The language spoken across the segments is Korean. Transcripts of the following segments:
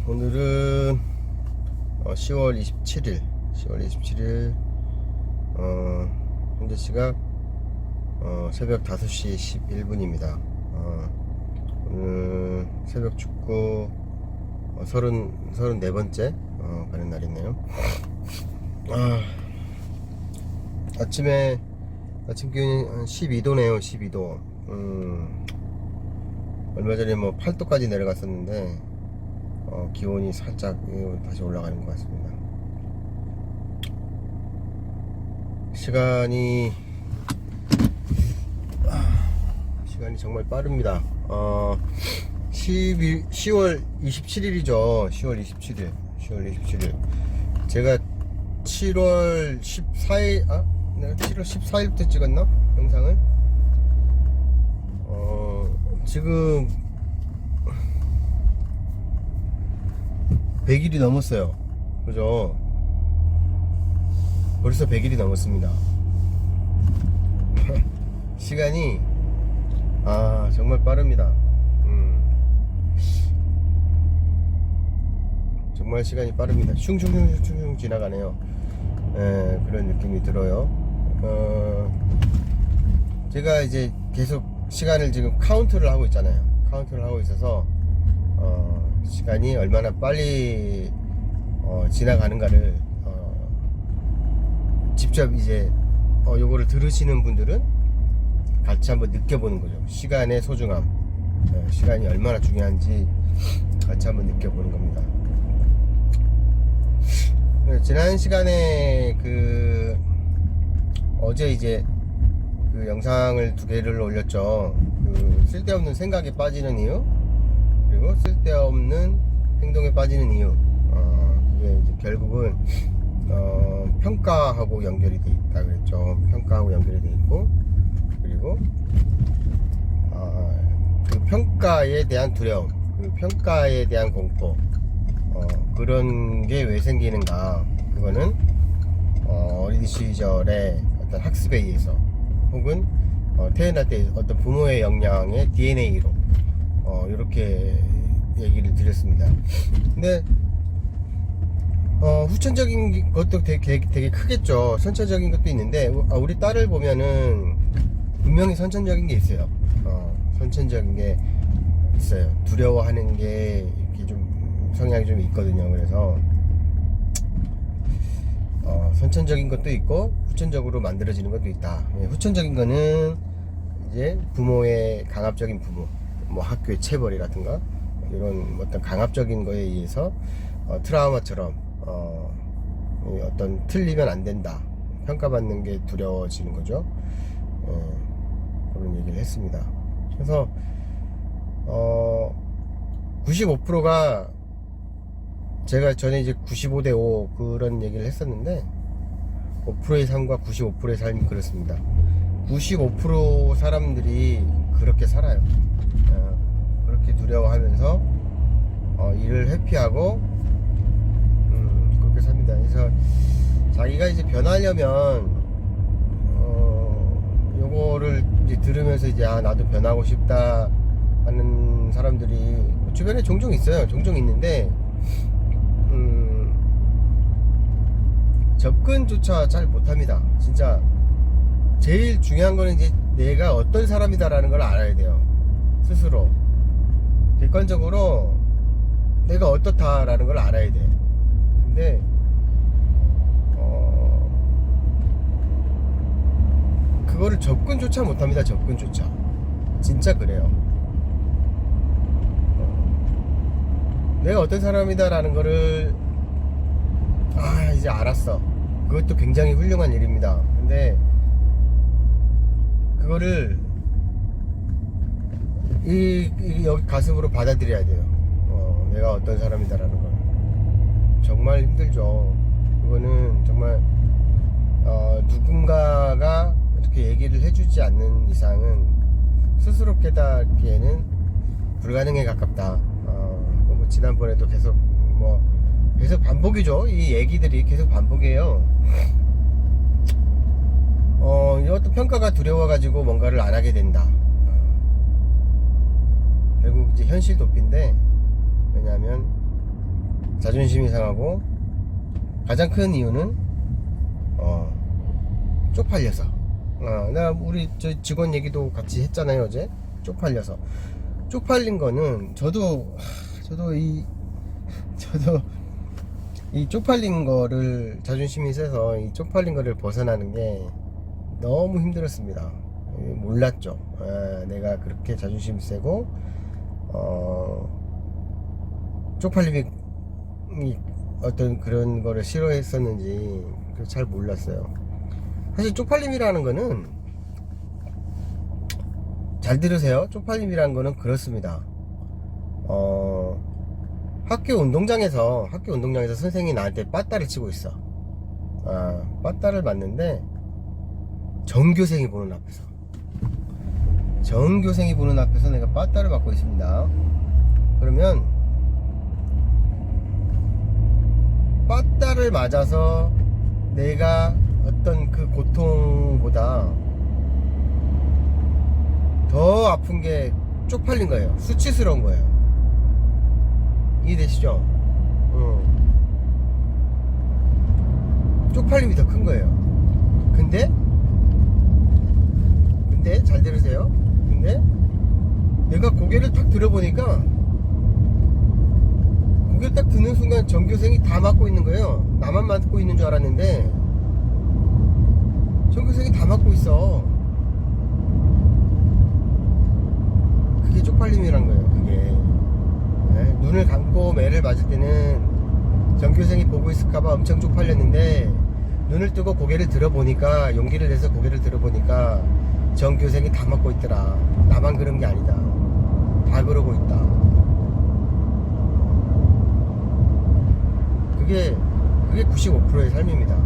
오늘은 10월 27일 현재 시각 새벽 5시 11분입니다. 오늘 새벽 축구 34번째 가는 날이네요. 아침 기온이 한 12도네요. 12도. 얼마 전에 8도까지 내려갔었는데 기온이 살짝 다시 올라가는 것 같습니다. 시간이 정말 빠릅니다. 10월 27일이죠. 10월 27일. 제가 7월 14일, 내가 7월 14일부터 찍었나? 영상을? 지금 100일이 넘었어요. 그죠? 벌써 100일이 넘었습니다. 시간이 정말 빠릅니다. 정말 시간이 빠릅니다. 슝슝슝슝 지나가네요. 그런 느낌이 들어요. 제가 이제 계속 시간을 지금 카운트를 하고 있잖아요. 카운트를 하고 있어서 시간이 얼마나 빨리 지나가는가를 직접 이제 요거를 들으시는 분들은 같이 한번 느껴보는 거죠. 시간의 소중함, 시간이 얼마나 중요한지 같이 한번 느껴보는 겁니다. 지난 시간에 어제 이제 그 영상을 2개를 올렸죠. 쓸데없는 생각에 빠지는 이유, 그리고 쓸데없는 행동에 빠지는 이유. 그게 이제 결국은 평가하고 연결이 돼 있다 그랬죠. 평가하고 연결이 돼 있고, 그리고 그 평가에 대한 두려움, 그 평가에 대한 공포, 그런 게 왜 생기는가. 그거는 어린 시절에 어떤 학습에 의해서, 혹은 태어날 때 어떤 부모의 영향의 DNA로 이렇게 얘기를 드렸습니다. 근데 후천적인 것도 되게 크겠죠. 선천적인 것도 있는데, 우리 딸을 보면은 분명히 선천적인 게 있어요. 선천적인 게 있어요. 두려워하는 게 이렇게 좀 성향이 좀 있거든요. 그래서 선천적인 것도 있고 후천적으로 만들어지는 것도 있다. 후천적인 거는 이제 부모의 강압적인 부모, 학교의 체벌이라든가 이런 어떤 강압적인 거에 의해서 트라우마처럼 어떤 틀리면 안 된다, 평가받는 게 두려워지는 거죠. 그런 얘기를 했습니다. 그래서 95%가 제가 전에 이제 95대5 그런 얘기를 했었는데, 5%의 삶과 95%의 삶이 그렇습니다. 95% 사람들이 그렇게 살아요. 그렇게 두려워하면서 일을 회피하고 그렇게 삽니다. 그래서 자기가 이제 변하려면 요거를 이제 들으면서 이제 나도 변하고 싶다 하는 사람들이 주변에 종종 있어요. 종종 있는데 접근조차 잘 못합니다. 진짜 제일 중요한 거는 이제 내가 어떤 사람이다라는 걸 알아야 돼요. 스스로 객관적으로 내가 어떻다라는 걸 알아야 돼. 근데 그거를 접근조차 못합니다. 접근조차. 진짜 그래요. 내가 어떤 사람이다라는 거를 이제 알았어. 그것도 굉장히 훌륭한 일입니다. 근데 그거를 여기 가슴으로 받아들여야 돼요. 내가 어떤 사람이다라는 걸. 정말 힘들죠. 그거는 정말 누군가가 이렇게 얘기를 해주지 않는 이상은 스스로 깨닫기에는 불가능에 가깝다. 지난번에도 계속 반복이죠. 이 얘기들이 계속 반복이에요. 어떤 평가가 두려워가지고 뭔가를 안 하게 된다. 결국 이제 현실 도피인데, 왜냐하면 자존심이 상하고 가장 큰 이유는 쪽팔려서. 나 우리 저 직원 얘기도 같이 했잖아요 어제. 쪽팔린 거는 저도 이 쪽팔린 거를 자존심이 세서 이 쪽팔린 거를 벗어나는 게 너무 힘들었습니다. 몰랐죠. 내가 그렇게 자존심이 세고 쪽팔림이 어떤 그런 거를 싫어했었는지 잘 몰랐어요. 사실 쪽팔림이라는 거는, 잘 들으세요. 쪽팔림이라는 거는 그렇습니다. 학교 운동장에서 선생님이 나한테 빠따를 치고 있어. 빠따를 맞는데 전교생이 보는 앞에서 내가 빠따를 맞고 있습니다. 그러면 빠따를 맞아서 내가 어떤 그 고통보다 더 아픈 게 쪽팔린 거예요. 수치스러운 거예요. 이해되시죠? 쪽팔림이 더 큰 거예요. 근데 잘 들으세요. 근데 내가 고개를 딱 들어보니까, 고개를 딱 드는 순간 전교생이 다 맞고 있는 거예요. 나만 맞고 있는 줄 알았는데 전교생이 다 맞고 있어. 그게 쪽팔림이란 거예요. 그게 눈을 감고 매를 맞을 때는 전교생이 보고 있을까봐 엄청 쪽팔렸는데, 눈을 뜨고 고개를 들어보니까, 용기를 내서 고개를 들어보니까 전교생이 다 맞고 있더라. 나만 그런 게 아니다. 다 그러고 있다. 그게 95%의 삶입니다.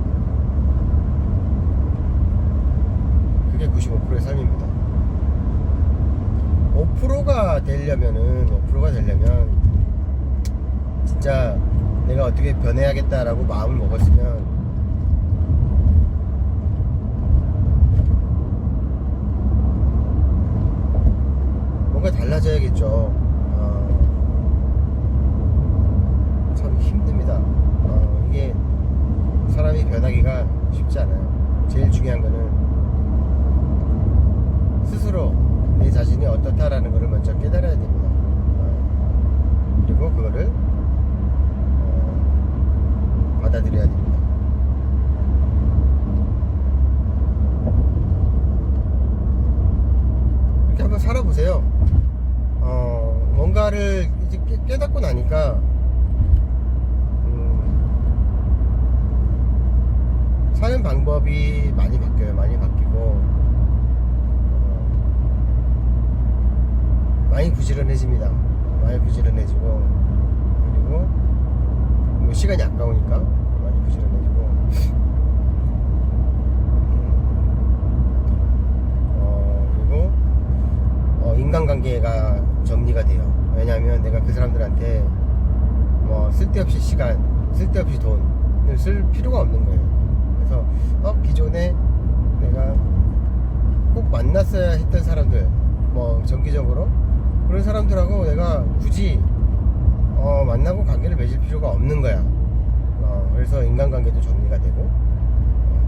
그게 95%의 삶입니다. 5%가 되려면 진짜 내가 어떻게 변해야겠다라고 마음을 먹었으면, 뭔가 달라져야겠죠. 참 힘듭니다. 이게 사람이 변하기가 쉽지 않아요. 제일 중요한 거는 스스로 내 자신이 어떻다라는 것을 먼저 깨달아야 됩니다. 그리고 그거를 받아들여야 됩니다. 이렇게 한번 살아보세요. 뭔가를 이제 깨닫고 나니까 사는 방법이 많이 바뀌어요. 많이 바뀌고 많이 부지런해집니다. 많이 부지런해지고, 그리고 뭐 시간이 아까우니까 많이 부지런해지고, 그리고 인간관계가 정리가 돼요. 왜냐하면 내가 그 사람들한테 뭐 쓸데없이 시간, 쓸데없이 돈을 쓸 필요가 없는 거예요. 그래서 기존에 내가 꼭 만났어야 했던 사람들, 뭐 정기적으로 그런 사람들하고 내가 굳이 만나고 관계를 맺을 필요가 없는 거야. 그래서 인간관계도 정리가 되고,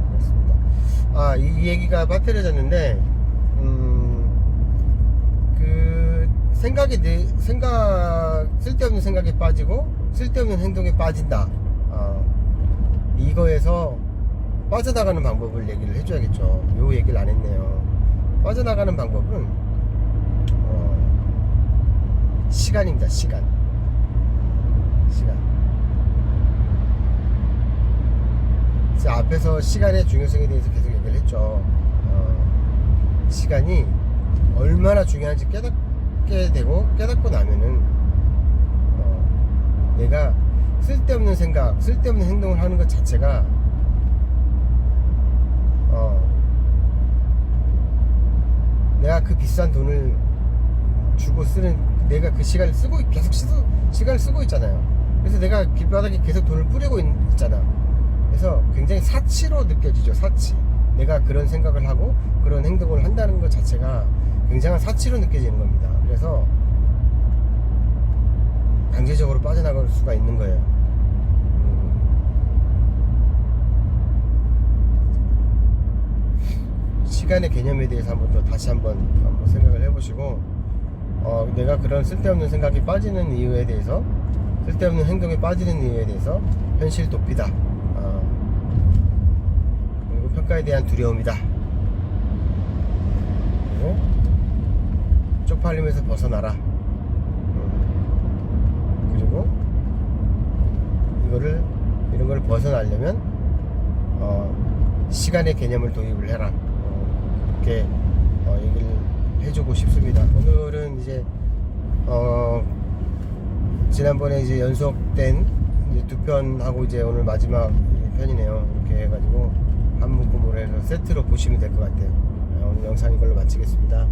그렇습니다. 이 얘기가 빠뜨려졌는데, 그 쓸데없는 생각에 빠지고 쓸데없는 행동에 빠진다. 이거에서 빠져나가는 방법을 얘기를 해줘야겠죠. 요 얘기를 안 했네요. 빠져나가는 방법은 시간입니다. 시간. 앞에서 시간의 중요성에 대해서 계속 얘기를 했죠. 시간이 얼마나 중요한지 깨닫게 되고, 깨닫고 나면은 내가 쓸데없는 생각, 쓸데없는 행동을 하는 것 자체가 내가 그 비싼 돈을 주고 내가 그 시간을 계속 시간을 쓰고 있잖아요. 그래서 내가 길바닥에 계속 돈을 뿌리고 있잖아. 그래서 굉장히 사치로 느껴지죠. 사치. 내가 그런 생각을 하고 그런 행동을 한다는 것 자체가 굉장한 사치로 느껴지는 겁니다. 그래서 강제적으로 빠져나갈 수가 있는 거예요. 시간의 개념에 대해서 다시 한번 생각을 해보시고, 내가 그런 쓸데없는 생각이 빠지는 이유에 대해서, 쓸데없는 행동에 빠지는 이유에 대해서 현실 도피다. 그리고 평가에 대한 두려움이다. 그리고 쪽팔림에서 벗어나라. 그리고 이런 걸 벗어나려면 시간의 개념을 도입을 해라. 그렇게 얘기를 해주고 싶습니다. 오늘은 이제 지난번에 이제 연속된 이제 2편하고 이제 오늘 마지막 편이네요. 이렇게 해가지고 한 묶음으로 해서 세트로 보시면 될 것 같아요. 오늘 영상 이걸로 마치겠습니다.